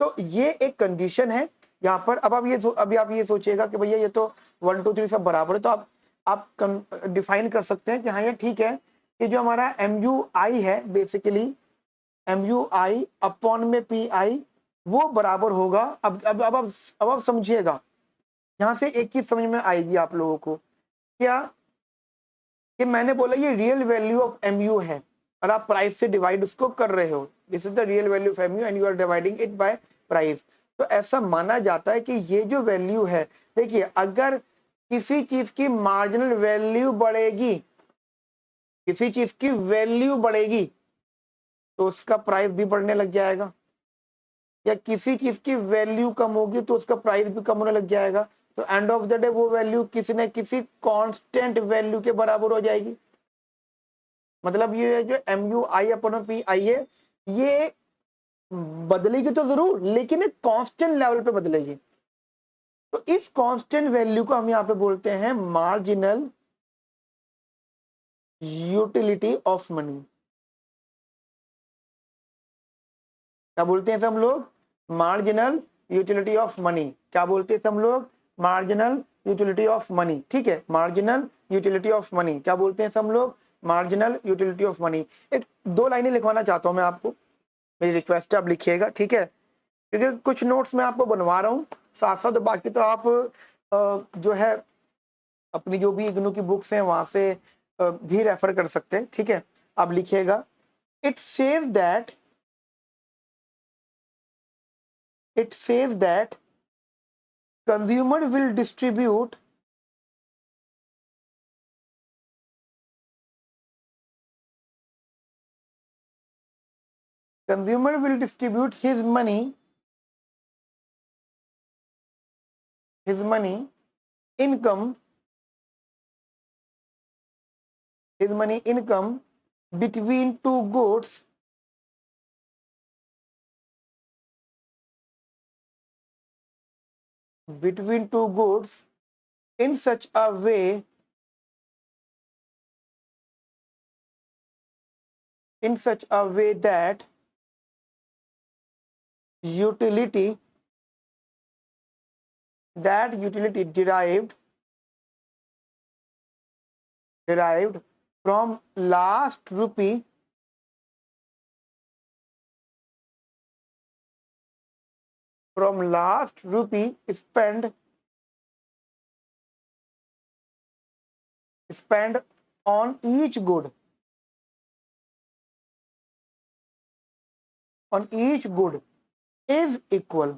तो ये एक कंडीशन है यहाँ पर। अब आप ये सोचिएगा कि भैया ये तो 1 2 3 सब बराबर है, तो आप डिफाइन कर सकते हैं कि हाँ ये ठीक है कि जो हमारा MUI है, बेसिकली MUI अपॉन में PI वो बराबर होगा। अब आप समझिएगा, यहाँ से एक चीज समझ में आएगी आप लोगों को, क्या कि मैंने बोला ये रियल वैल्यू ऑफ MU है और आप प्राइस से डिवाइड उसको कर रहे हो। This is the real value of MU and you are dividing it by price. तो ऐसा माना जाता है कि ये जो वैल्यू है, देखिए अगर किसी चीज की मार्जिनल वैल्यू बढ़ेगी, किसी चीज की वैल्यू बढ़ेगी तो उसका प्राइस भी बढ़ने लग जाएगा, या किसी चीज की वैल्यू कम होगी तो उसका प्राइस भी कम होने लग जाएगा। तो एंड ऑफ द डे वो वैल्यू किसी न किसी कांस्टेंट वैल्यू के बराबर हो जाएगी। मतलब ये जो MUI अपॉन PI है, ये बदलेगी तो जरूर लेकिन एक कांस्टेंट लेवल पे बदलेगी। तो इस कांस्टेंट वैल्यू को हम यहाँ पे बोलते हैं मार्जिनल यूटिलिटी ऑफ मनी। क्या बोलते हैं हम लोग? Marginal utility of money. क्या बोलते हैं हम लोग? Marginal utility of money. ठीक है, मार्जिनल यूटिलिटी ऑफ मनी। क्या बोलते हैं हम लोग? Marginal utility of money. एक 2 लाइनें लिखवाना चाहता हूं मैं आपको, मेरी रिक्वेस्ट है आप लिखिएगा। ठीक है, क्योंकि कुछ नोट्स मैं आपको बनवा रहा हूँ साथ साथ, बाकी तो आप जो है अपनी जो भी इग्नू की बुक्स हैं वहां से भी रेफर कर सकते हैं। ठीक है, आप लिखिएगा, it says that consumer will distribute his money income between two goods in such a way that utility derived from last rupee spent on each good is equal।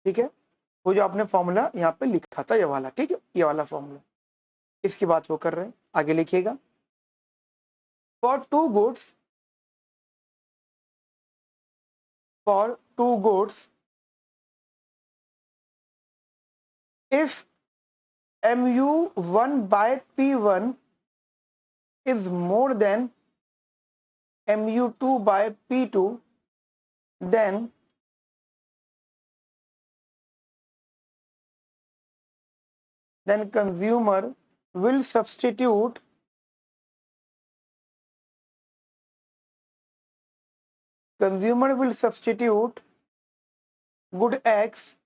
ठीक है, वो जो आपने फॉर्मूला यहाँ पे लिखा था ये वाला, ठीक है, ये वाला फॉर्मूला, इसकी बात वो कर रहे हैं। आगे लिखिएगा, for two goods if mu1 by p1 is more than mu2 by p2, then consumer will substitute good X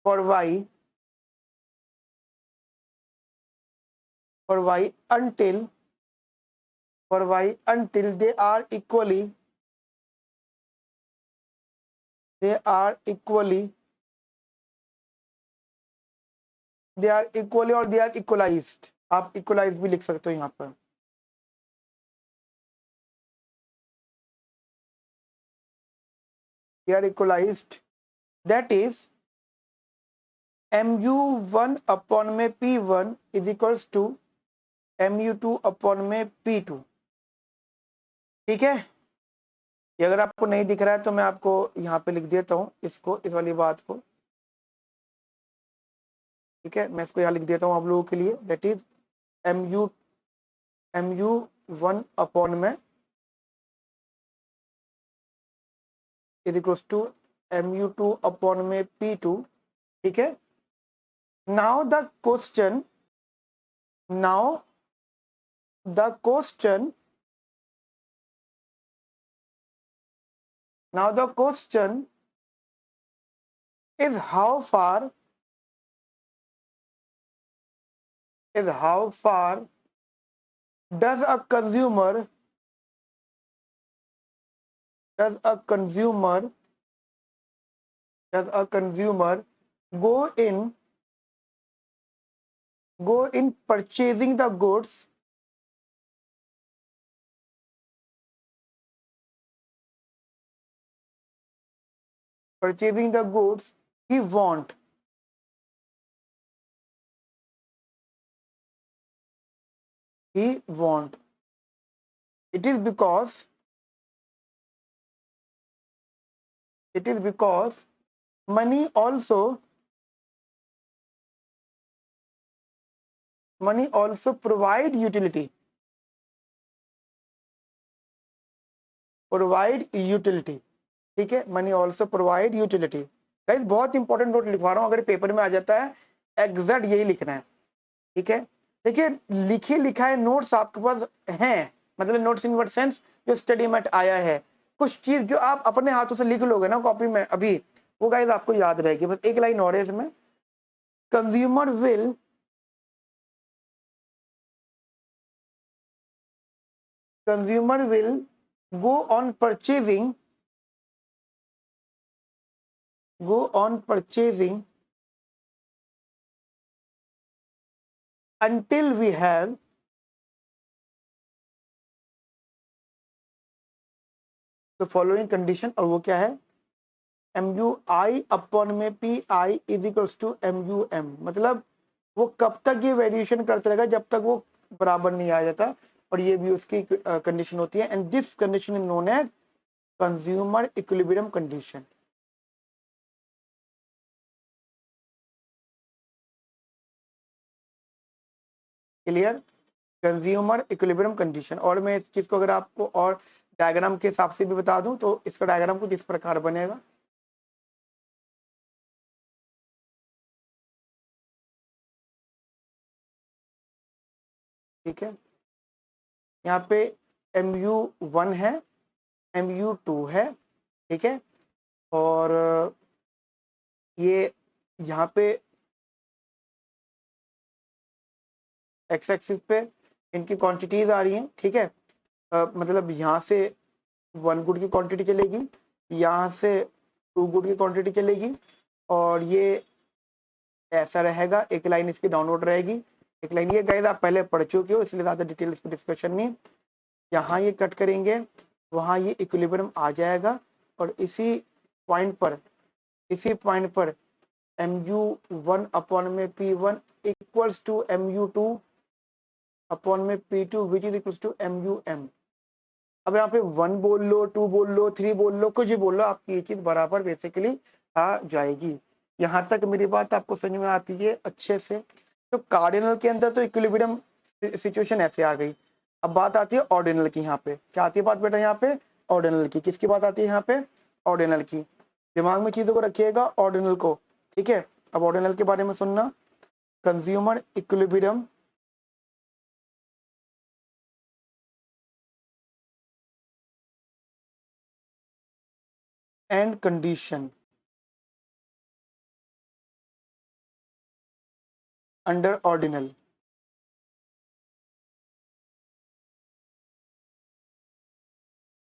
for Y until they are equally और they are equalized. आप equalized भी लिख सकते हो यहाँ पर. They are equalized. That is mu1 upon में p1 is equals to mu2 upon में p2. ठीक है. ये अगर आपको नहीं दिख रहा है तो मैं आपको यहाँ पे लिख देता हूँ इसको, इस वाली बात को. ठीक है, मैं इसको यहाँ लिख देता हूँ आप लोगों के लिए. दैट इज mu1 अपॉन में is equals to mu2 upon में p2. ठीक है. Now the question is how far does a consumer go in purchasing the goods he want. It is because money also provide utility. ठीक है, money also provide utility. Guys बहुत इंपॉर्टेंट नोट लिखवा रहा हूँ, अगर पेपर में आ जाता है एग्जैक्ट यही लिखना है. ठीक है. देखिए लिखे लिखाए नोट्स आपके पास हैं, मतलब नोट्स इन व्हाट सेंस जो स्टडी में आया है. कुछ चीज जो आप अपने हाथों से लिख लोगे ना कॉपी में अभी, वो गाइस आपको याद रहेगी. बस एक लाइन और है इसमें. Consumer will go on purchasing until we have the following condition. और वो क्या है? MUI अपॉन में PI is equals to MUM. मतलब वो कब तक ये वेरिएशन करते रहेगा जब तक वो बराबर नहीं आ जाता, और ये भी उसकी कंडीशन होती है. And this condition is known as consumer equilibrium condition. Clear? Consumer equilibrium condition. और मैं इस चीज को अगर आपको और डायग्राम के हिसाब से भी बता दूं तो इसका डायग्राम कुछ इस प्रकार बनेगा. ठीक है. यहाँ पे MU1 है, MU2 है. ठीक है. और ये यहाँ पे एक्स एक्सिस पे इनकी क्वांटिटीज आ रही हैं. ठीक है. मतलब यहाँ से 1 गुड की क्वांटिटी चलेगी, यहाँ से 2 गुड की क्वांटिटी चलेगी, और ये ऐसा रहेगा. एक लाइन इसकी डाउनलोड रहेगी, एक लाइन ये. गाइस आप पहले पढ़ चुके हो इसलिए ज्यादा डिटेल इस पर डिस्कशन नहीं. यहाँ ये कट करेंगे, वहां ये इक्विलिब्रियम आ जाएगा, और इसी पॉइंट पर MU1 अपॉन में P1 equals to MU2 upon में P2 which is equals to MUM. अब यहाँ पे 1 बोल लो, 2 बोल लो, 3 बोल लो, कुछ भी बोल लो, आपकी ये चीज बराबर बेसिकली आ जाएगी। यहाँ तक मेरी बात आपको समझ में आती है अच्छे से। तो कार्डिनल के अंदर तो इक्विलिब्रियम सिचुएशन ऐसे आ गई। अब बात आती है ऑर्डिनल की। यहाँ पे क्या आती है बात बेटा? यहाँ पे ऑर्डिनल की। किसकी बात आती है यहाँ पे? ऑर्डिनल की। दिमाग में चीजों को रखिएगा, ऑर्डिनल को, ठीक है। अब ऑर्डिनल के बारे में सुनना, consumer equilibrium and condition under ordinal.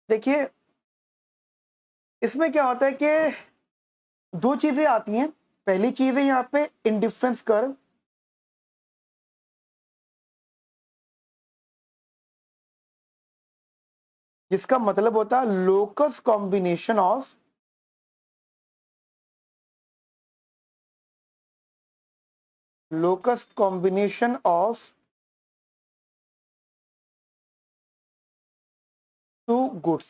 देखिए इसमें क्या होता है कि दो चीजें आती हैं। पहली चीज है यहाँ पे इंडिफरेंस कर्व, जिसका मतलब होता है locus combination of two goods.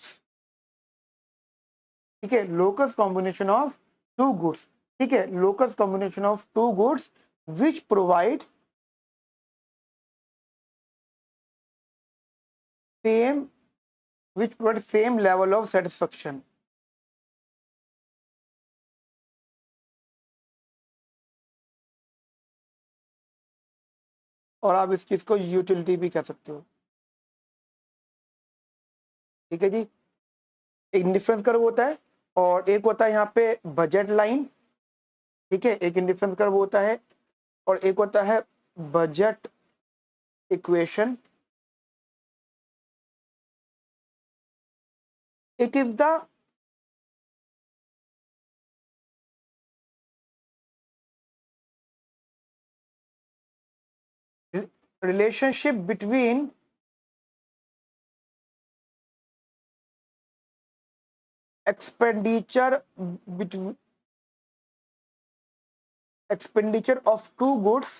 ठीक है, locus combination of two goods. ठीक है, locus combination of two goods which provide same same level of satisfaction. और आप इस चीज को यूटिलिटी भी कह सकते हो। ठीक है जी, एक डिफरेंस कर्व होता है और एक होता है यहाँ पे बजट लाइन। ठीक है, एक इंडिफरेंस कर्व होता है और एक होता है budget equation. It is the relationship between expenditure between expenditure of two goods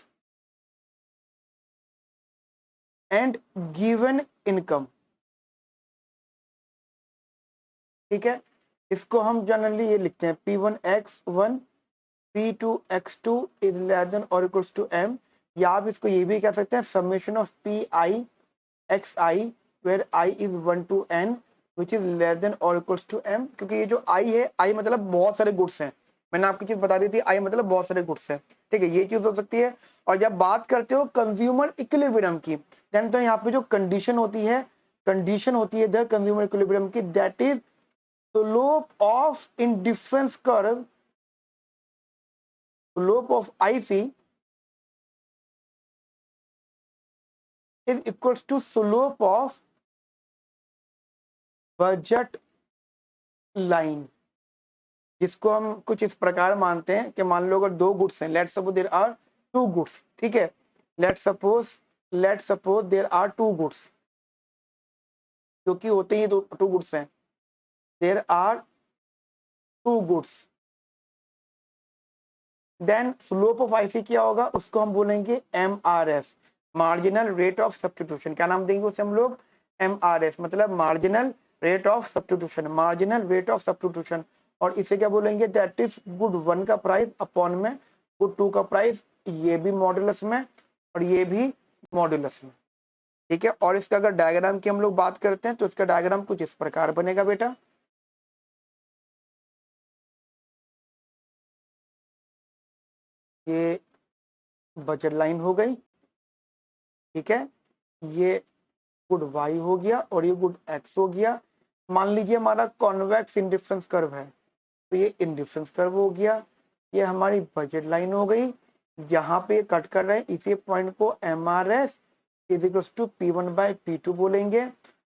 and given income। ठीक है, इसको हम जनरली ये लिखते हैं P1x1 P2x2 is less than और इक्वल्स टू m, या आप इसको ये भी कह सकते हैं summation of Pi xi where i is 1 to n which is less than और इक्वल्स टू m। क्योंकि ये जो i है, i मतलब बहुत सारे गुड्स हैं। मैंने आपकी चीज बता दी थी, i मतलब बहुत सारे गुड्स हैं। ठीक है, ये चीज हो सकती है। और जब बात करते हो कंज्यूमर इक्विलिब्रियम की, देन तो यहाँ पे जो कंडीशन होती है द कंज्यूमर इक्विलिब्रियम की, that is slope of indifference curve, slope of IC is equals to slope of budget line. जिसको हम कुछ इस प्रकार मानते हैं कि मान लो अगर दो गुड्स हैं, let's suppose there are two goods. ठीक है, let's suppose there are two goods, जो कि होते ही दो टू गुड्स हैं। There are two goods, then slope of IC क्या होगा? उसको हम बोलेंगे MRS, marginal rate of substitution. क्या नाम देंगे उसे हम लोग? MRS, मतलब मार्जिनल रेट ऑफ सब्स्टिट्यूशन। और इसे क्या बोलेंगे? दैट इज गुड 1 का प्राइस अपॉन में गुड 2 का प्राइस, ये भी मॉडुलस में और ये भी मॉडुलस में। ठीक है, और इसका अगर डायग्राम की हम लोग बात करते हैं तो इसका डायग्राम कुछ इस प्रकार बनेगा बेटा। ये बजट लाइन हो गई, ठीक है, ये गुड y हो गया और ये गुड x हो गया। मान लीजिए हमारा कॉन्वेक्स इंडिफरेंस कर्व है, तो ये इंडिफरेंस कर्व हो गया। ये हमारी बजट लाइन हो गई, यहाँ पे कट कर रहे हैं, इसी पॉइंट को MRS is equal to P1/P2 बोलेंगे।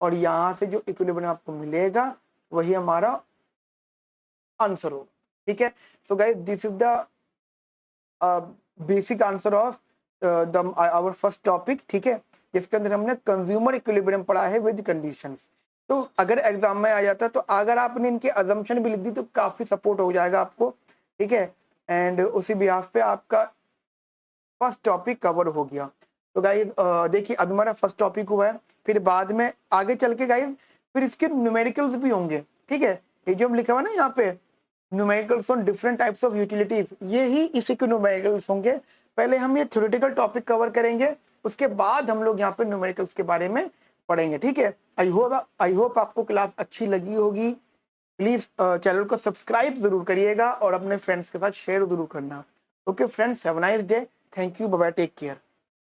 और यहाँ से जो इक्विलिब्रियम आपको मिलेगा वही हमारा आंसर होगा। ठीक है, so guys this is the basic answer of the our first topic. ठीक है, जिसके अंदर हमने कंज्यूमर इक्विलिब्रियम पढ़ा है विद कंडीशंस। तो अगर एग्जाम में आ जाता है तो अगर आपने इनके अजम्पशन भी लिख दी तो काफी सपोर्ट हो जाएगा आपको। ठीक है, एंड उसी बिहाफ पे आपका फर्स्ट टॉपिक कवर हो गया। तो गाइज देखिए अब हमारा फर्स्ट टॉपिक हुआ है, फिर बाद में आगे चल के गाइज फिर इसके न्यूमेरिकल्स भी होंगे, ठीक है। ये जो हम लिखा हुआ ना यहाँ पे numericals on different types of utilities, ये ही इसी के न्यूमेरिकल्स होंगे। पहले हम ये थ्योरेटिकल टॉपिक कवर करेंगे, उसके बाद हम लोग यहाँ पे न्यूमेरिकल्स के बारे में पढ़ेंगे, ठीक है। आई होप आपको क्लास अच्छी लगी होगी। प्लीज चैनल को सब्सक्राइब जरूर करिएगा और अपने फ्रेंड्स के साथ शेयर जरूर करना। Okay friends, have a nice day. Thank you, bye bye, take care.